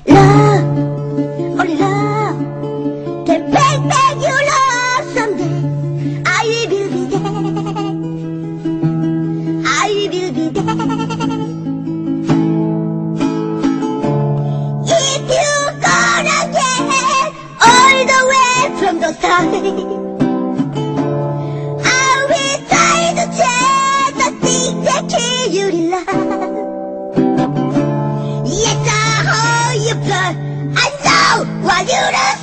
Love, only love can make you love someday. I will be there. I will be there. If you're gonna get all the way from the side, I will try to change the things that kill you in love. Yes, I hold your blood. I know what you do.